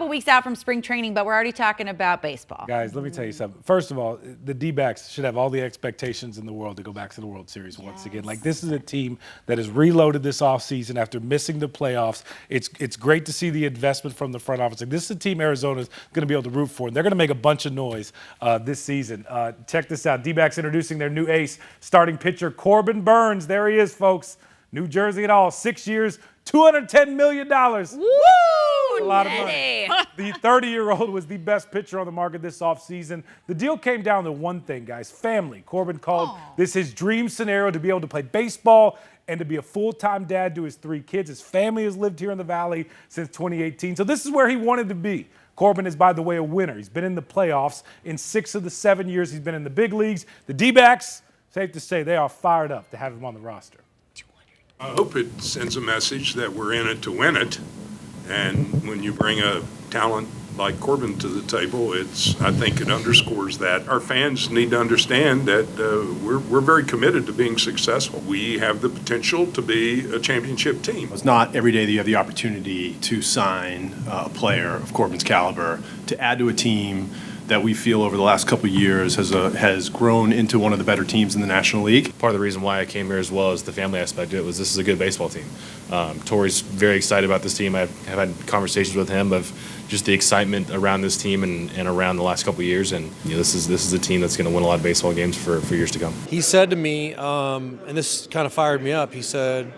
couple weeks out from spring training, but we're already talking about baseball. Guys, let me tell you something. First of all, the D-backs should have all the expectations in the world to go back to the World Series once again. Like, this is a team that has reloaded this offseason after missing the playoffs. It's great to see the investment from the front office. Like, this is a team Arizona's going to be able to root for, and they're going to make a bunch of noise this season. Check this out. D-backs introducing their new ace, starting pitcher Corbin Burnes. There he is, folks. New Jersey and all. 6 years, $210 million. Woo! A lot of money. The 30-year-old was the best pitcher on the market this offseason. The deal came down to one thing, guys, family. Corbin called this his dream scenario, to be able to play baseball and to be a full-time dad to his 3 kids. His family has lived here in the Valley since 2018, so this is where he wanted to be. Corbin is, by the way, a winner. He's been in the playoffs in 6 of the 7 years he's been in the big leagues. The D-backs, safe to say, they are fired up to have him on the roster. I hope it sends a message that we're in it to win it. And when you bring a talent like Corbin to the table, I think it underscores that. Our fans need to understand that we're very committed to being successful. We have the potential to be a championship team. It's not every day that you have the opportunity to sign a player of Corbin's caliber, to add to a team that we feel over the last couple of years has grown into one of the better teams in the National League. Part of the reason why I came here as well as the family aspect of it was this is a good baseball team. Torey's very excited about this team. I've had conversations with him of just the excitement around this team and around the last couple of years, and this is a team that's going to win a lot of baseball games for years to come. He said to me, and this kind of fired me up, he said,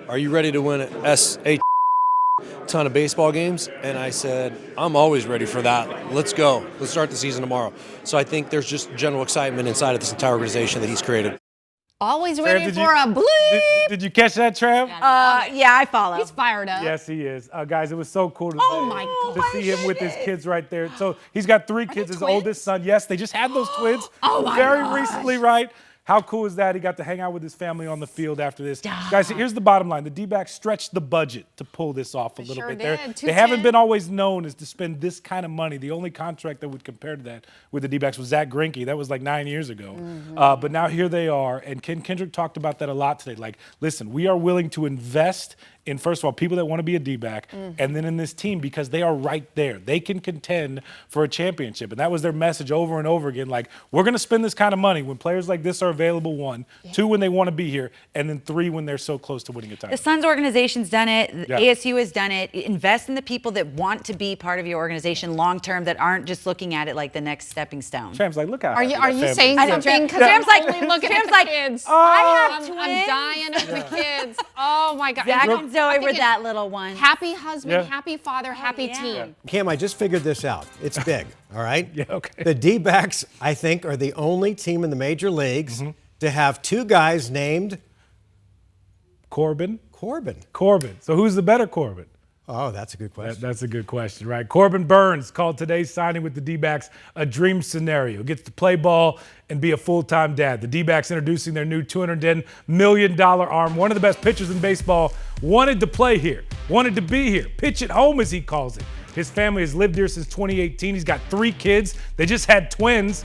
are you ready to win a ton of baseball games? And I said, I'm always ready for that. Let's go. Let's start the season tomorrow. So I think there's just general excitement inside of this entire organization that he's created. Always waiting for a blue. Did you catch that, Tram? Yeah, I follow. He's fired up. Yes, he is. Guys, it was so cool to see him with his kids right there. So he's got 3 kids. His oldest son, yes, they just had those twins very recently, right? How cool is that? He got to hang out with his family on the field after this. Guys, here's the bottom line. The D-backs stretched the budget to pull this off a little bit. They haven't been always known as to spend this kind of money. The only contract that would compare to that with the D-backs was Zach Greinke. That was like 9 years ago. But now here they are. And Ken Kendrick talked about that a lot today. Like, listen, we are willing to invest in, first of all, people that want to be a D-back, and then in this team because they are right there. They can contend for a championship. And that was their message over and over again. Like, we're going to spend this kind of money when players like this are available, 1, 2 when they want to be here, and then 3 when they're so close to winning a title. The Suns organization's done it. ASU has done it. Invest in the people that want to be part of your organization long term, that aren't just looking at it like the next stepping stone. Tram's like, look out. Are you saying something? Because Tram's like, looking at the kids. I have twins. I'm dying of the kids. Oh my God. Zach and Zoe were that little one. Happy husband, happy father, happy team. Cam, I just figured this out. It's big, all right? Okay. The D-backs, I think, are the only team in the major leagues to have 2 guys named Corbin. Corbin. So who's the better Corbin? Oh, that's a good question. That's a good question, right? Corbin Burnes called today's signing with the D-backs a dream scenario. Gets to play ball and be a full-time dad. The D-backs introducing their new $210 million arm. One of the best pitchers in baseball wanted to play here, wanted to be here. Pitch at home, as he calls it. His family has lived here since 2018. He's got 3 kids. They just had twins.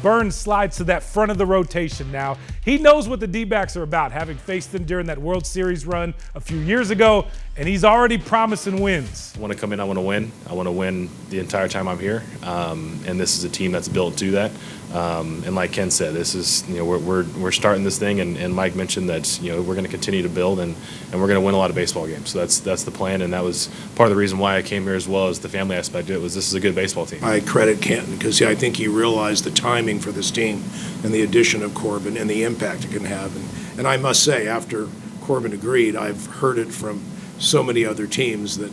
Burnes slides to that front of the rotation now. He knows what the D-backs are about, having faced them during that World Series run a few years ago, and he's already promising wins. I want to come in, I want to win. I want to win the entire time I'm here, and this is a team that's built to that. And like Ken said, this is, we're starting this thing, and Mike mentioned that, we're going to continue to build, and we're going to win a lot of baseball games. So that's the plan, and that was part of the reason why I came here as well as the family aspect of it, was this is a good baseball team. I credit Kenton because I think he realized the timing for this team and the addition of Corbin and the impact it can have. And I must say, after Corbin agreed, I've heard it from so many other teams that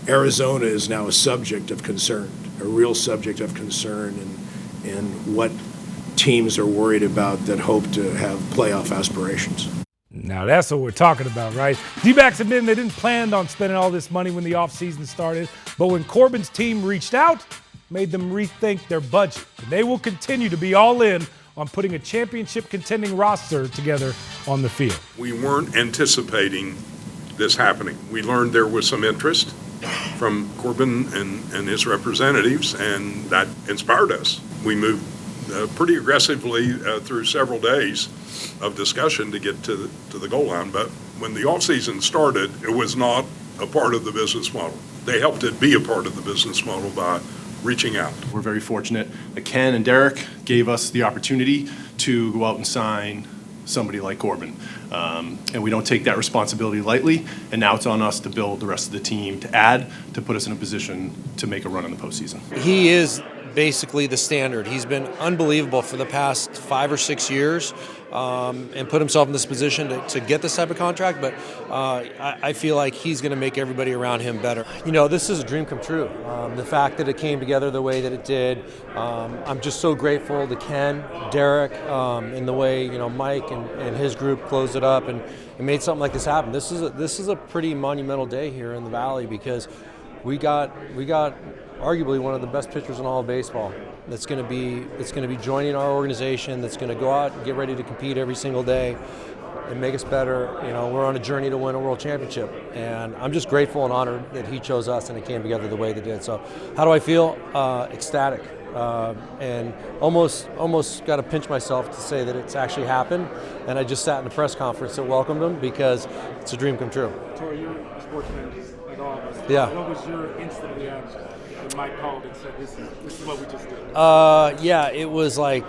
Arizona is now a subject of concern, a real subject of concern, and what teams are worried about that hope to have playoff aspirations. Now that's what we're talking about, right? D-backs admitting they didn't plan on spending all this money when the offseason started, but when Corbin's team reached out, made them rethink their budget. And they will continue to be all in on putting a championship contending roster together on the field. We weren't anticipating this happening. We learned there was some interest from Corbin and his representatives, and that inspired us. We moved pretty aggressively through several days of discussion to get to the goal line. But when the offseason started, it was not a part of the business model. they helped it be a part of the business model by reaching out. We're very fortunate that Ken and Derrick gave us the opportunity to go out and sign somebody like Corbin. And we don't take that responsibility lightly, and now it's on us to build the rest of the team to put us in a position to make a run in the postseason. He is basically the standard. He's been unbelievable for the past 5 or 6 years, and put himself in this position to get this type of contract, but I feel like he's going to make everybody around him better. You know, this is a dream come true. The fact that it came together the way that it did, I'm just so grateful to Ken, Derrick, in the way, you know, Mike and his group closed it up and made something like this happen. This is a pretty monumental day here in the Valley because we got arguably one of the best pitchers in all of baseball. That's going to be joining our organization. That's going to go out and get ready to compete every single day and make us better. You know, we're on a journey to win a world championship, and I'm just grateful and honored that he chose us and it came together the way that it did. So, how do I feel? Ecstatic, and almost got to pinch myself to say that it's actually happened. And I just sat in a press conference that welcomed him because it's a dream come true. Torey, you're a sportsman like all of us. Yeah. What was your instant reaction when Mike called and said, "This is what we just did"? Yeah, it was like,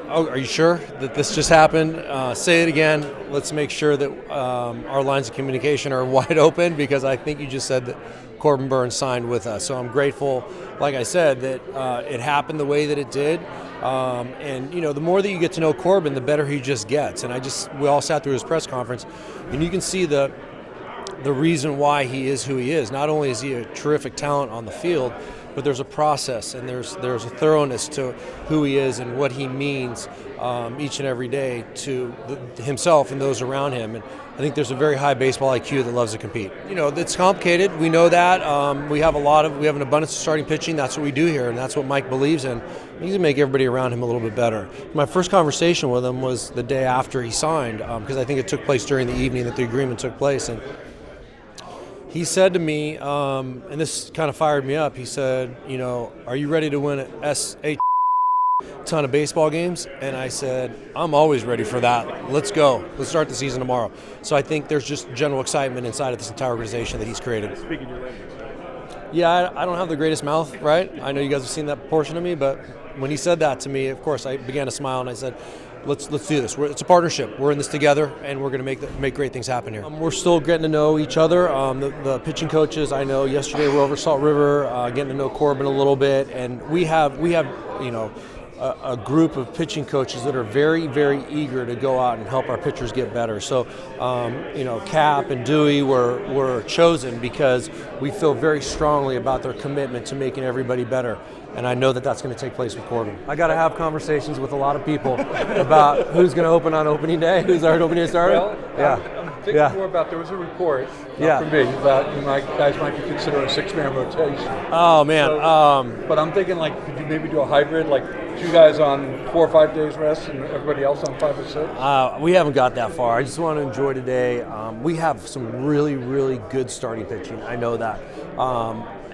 oh, are you sure that this just happened? Say it again. Let's make sure that our lines of communication are wide open because I think you just said that Corbin Burnes signed with us. So I'm grateful, like I said, that it happened the way that it did. And, you know, the more that you get to know Corbin, the better he just gets. And we all sat through his press conference, and you can see the reason why he is who he is. Not only is he a terrific talent on the field, but there's a process and there's a thoroughness to who he is and what he means each and every day to himself and those around him. And I think there's a very high baseball IQ that loves to compete. You know, it's complicated. We know that. We have an abundance of starting pitching. That's what we do here, and that's what Mike believes in. He's going to make everybody around him a little bit better. My first conversation with him was the day after he signed, because I think it took place during the evening that the agreement took place. And he said to me, and this kind of fired me up, he said, you know, are you ready to win a ton of baseball games? And I said, I'm always ready for that. Let's go. Let's start the season tomorrow. So I think there's just general excitement inside of this entire organization that he's created. Speaking your language. Yeah, I don't have the greatest mouth, right? I know you guys have seen that portion of me, but when he said that to me, of course, I began to smile and I said, let's do this. It's a partnership. We're in this together, and we're going to make great things happen here. We're still getting to know each other. The pitching coaches, I know yesterday we're over Salt River, getting to know Corbin a little bit, and we have you know, a group of pitching coaches that are very, very eager to go out and help our pitchers get better. So, you know, Cap and Dewey were chosen because we feel very strongly about their commitment to making everybody better. And I know that that's going to take place with Corbin. I got to have conversations with a lot of people about who's going to open on opening day, who's our opening starter. Well, I'm thinking more about, there was a report from me about guys might be considering a 6-man rotation. Oh, man. So, but I'm thinking, like, could you maybe do a hybrid, like 2 guys on 4 or 5 days rest and everybody else on 5 or 6? We haven't got that far. I just want to enjoy today. We have some really, really good starting pitching. I know that.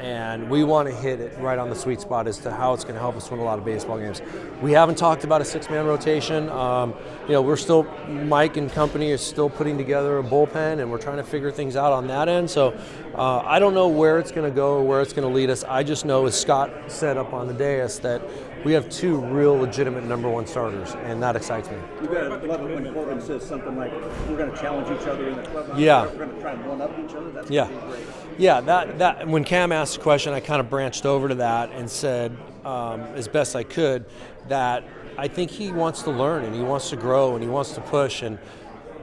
And we want to hit it right on the sweet spot as to how it's going to help us win a lot of baseball games. We haven't talked about a 6-man rotation. You know, Mike and company is still putting together a bullpen, and we're trying to figure things out on that end. So I don't know where it's going to go or where it's going to lead us. I just know, as Scott said up on the dais, that we have 2 real legitimate number 1 starters, and that excites me. You got to love it when Corbin says something like, we're going to challenge each other in the clubhouse. Yeah. We're going to try and one-up each other. That's yeah. going to be great. Yeah, that when Cam asked the question, I kind of branched over to that and said, as best I could, that I think he wants to learn and he wants to grow and he wants to push, and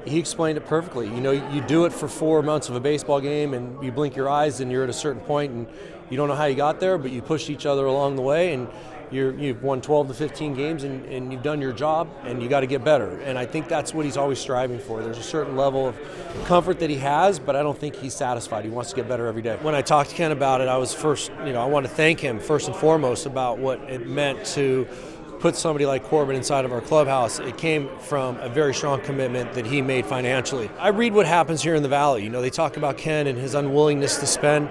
he explained it perfectly. You know, you do it for 4 months of a baseball game and you blink your eyes and you're at a certain point and you don't know how you got there, but you pushed each other along the way, and you've won 12 to 15 games and you've done your job, and you got to get better. And I think that's what he's always striving for. There's a certain level of comfort that he has, but I don't think he's satisfied. He wants to get better every day. When I talked to Ken about it, I want to thank him first and foremost about what it meant to put somebody like Corbin inside of our clubhouse. It came from a very strong commitment that he made financially. I read what happens here in the Valley. You know, they talk about Ken and his unwillingness to spend.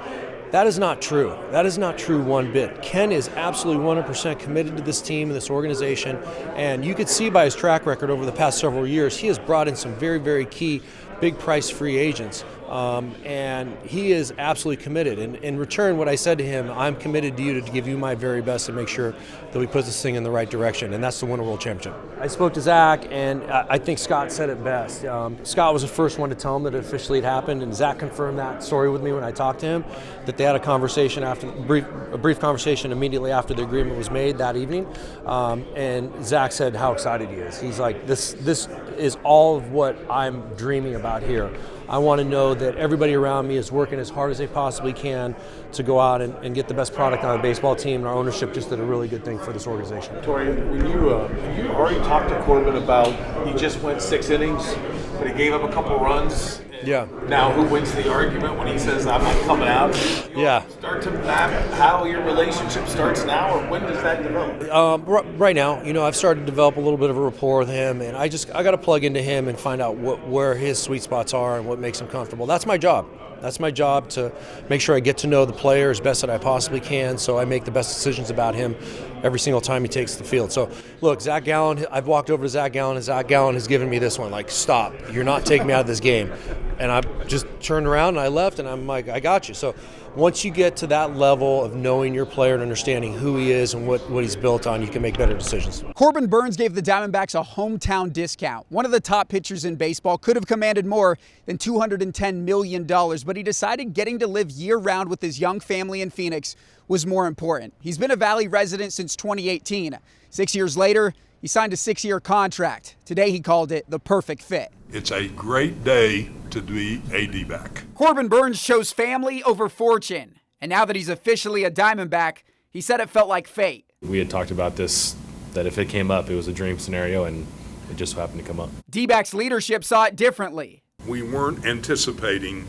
That is not true. That is not true one bit. Ken is absolutely 100% committed to this team and this organization, and you could see by his track record over the past several years, he has brought in some very, very key big price free agents And he is absolutely committed. And in return, what I said to him, I'm committed to you to give you my very best to make sure that we put this thing in the right direction, and that's to win a world championship. I spoke to Zach, and I think Scott said it best. Scott was the first one to tell him that it officially had happened, and Zach confirmed that story with me when I talked to him, that they had a conversation after a brief conversation immediately after the agreement was made that evening. And Zach said how excited he is. He's like, this is all of what I'm dreaming about here. I want to know that everybody around me is working as hard as they possibly can to go out and get the best product on the baseball team, and our ownership just did a really good thing for this organization. Torey, when you already talked to Corbin about he just went 6 innings, but he gave up a couple runs. Yeah. Now, who wins the argument when he says, I'm not coming out? Yeah. Start to map how your relationship starts now, or when does that develop? Right now, I've started to develop a little bit of a rapport with him, and I got to plug into him and find out where his sweet spots are and what makes him comfortable. That's my job. That's my job, to make sure I get to know the player as best that I possibly can, so I make the best decisions about him every single time he takes the field. So, look, Zach Gallen, I've walked over to Zach Gallen, and Zach Gallen has given me this one, like, stop, you're not taking me out of this game. And I just turned around and I left, and I'm like, I got you. So once you get to that level of knowing your player and understanding who he is and what he's built on, you can make better decisions. Corbin Burnes gave the Diamondbacks a hometown discount. One of the top pitchers in baseball, could have commanded more than $210 million, but he decided getting to live year-round with his young family in Phoenix was more important. He's been a Valley resident since 2018. 6 years later, he signed a 6-year contract. Today he called it the perfect fit. It's a great day to be a D-back. Corbin Burnes chose family over fortune. And now that he's officially a Diamondback, he said it felt like fate. We had talked about this, that if it came up, it was a dream scenario, and it just happened to come up. D-backs leadership saw it differently. We weren't anticipating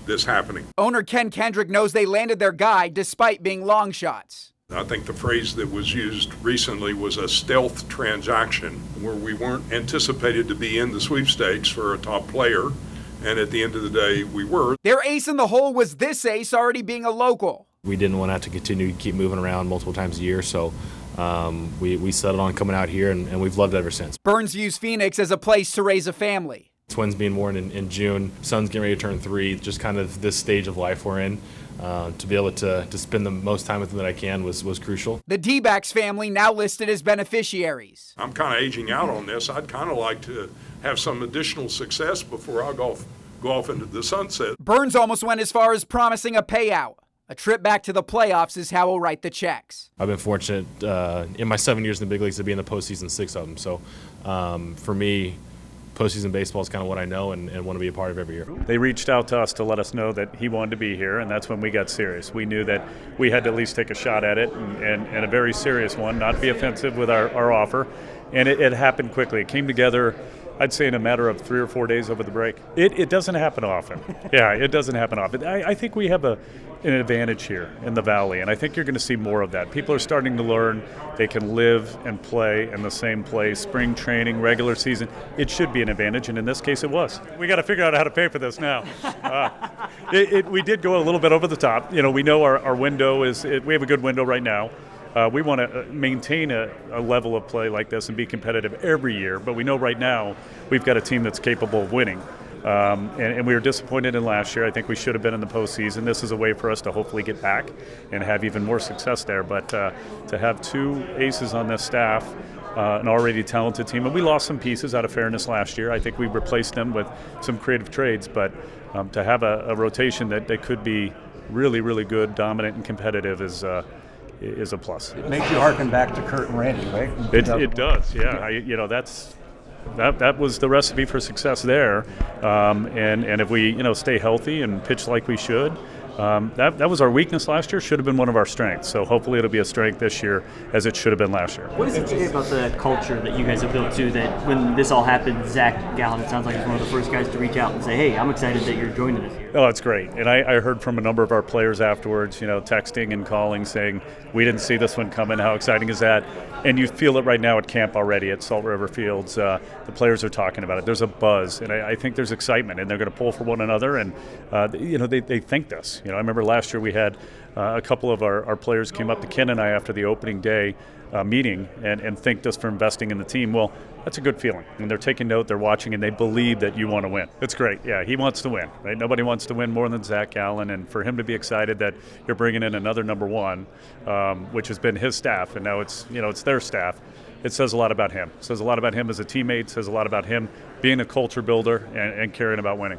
this happening. Owner Ken Kendrick knows they landed their guy despite being long shots. I think the phrase that was used recently was a stealth transaction, where we weren't anticipated to be in the sweepstakes for a top player, and at the end of the day, we were. Their ace in the hole was this ace already being a local. We didn't want to have to continue to keep moving around multiple times a year, so we settled on coming out here, and we've loved it ever since. Burnes views Phoenix as a place to raise a family. Twins being born in June, son's getting ready to turn 3, just kind of this stage of life we're in. To be able to spend the most time with them that I can was crucial. The D-backs family now listed as beneficiaries. I'm kind of aging out on this. I'd kind of like to have some additional success before I go off into the sunset. Burnes almost went as far as promising a payout. A trip back to the playoffs is how he'll write the checks. I've been fortunate in my 7 years in the big leagues to be in the postseason, 6 of them. So for me, postseason baseball is kind of what I know and want to be a part of every year. They reached out to us to let us know that he wanted to be here, and that's when we got serious. We knew that we had to at least take a shot at it, and a very serious one, not be offensive with our offer. And it happened quickly. It came together, I'd say, in a matter of 3 or 4 days over the break. It doesn't happen often. Yeah, it doesn't happen often. I think we have an advantage here in the Valley, and I think you're going to see more of that. People are starting to learn they can live and play in the same place. Spring training, regular season, it should be an advantage, and in this case it was. We got to figure out how to pay for this now. We did go a little bit over the top. We know our window we have a good window right now. We want to maintain a level of play like this and be competitive every year, but we know right now we've got a team that's capable of winning. And we were disappointed in last year. I think we should have been in the postseason. This is a way for us to hopefully get back and have even more success there. But to have 2 aces on this staff, an already talented team, and we lost some pieces out of fairness last year. I think we replaced them with some creative trades, but to have a rotation that could be really, really good, dominant, and competitive is a plus. It makes you harken back to Kurt and Randy, right? It does, yeah. That was the recipe for success there, and if we stay healthy and pitch like we should, that was our weakness last year. Should have been one of our strengths. So hopefully it'll be a strength this year, as it should have been last year. What does it say about the culture that you guys have built too? That when this all happened, Zach Gallen, it sounds like he's one of the first guys to reach out and say, "Hey, I'm excited that you're joining us here." Oh, it's great. And I heard from a number of our players afterwards, texting and calling, saying, "We didn't see this one coming. How exciting is that?" And you feel it right now at camp already at Salt River Fields. The players are talking about it. There's a buzz, and I think there's excitement, and they're going to pull for one another. And they think this. You know, I remember last year we had a couple of our players came up to Ken and I after the opening day meeting and thanked us for investing in the team. Well, that's a good feeling. When they're taking note, they're watching, and they believe that you want to win. It's great. Yeah, he wants to win, right? Nobody wants to win more than Zach Gallen, and for him to be excited that you're bringing in another number one, which has been his staff, and now it's their staff. It says a lot about him. It says a lot about him as a teammate. It says a lot about him being a culture builder and caring about winning.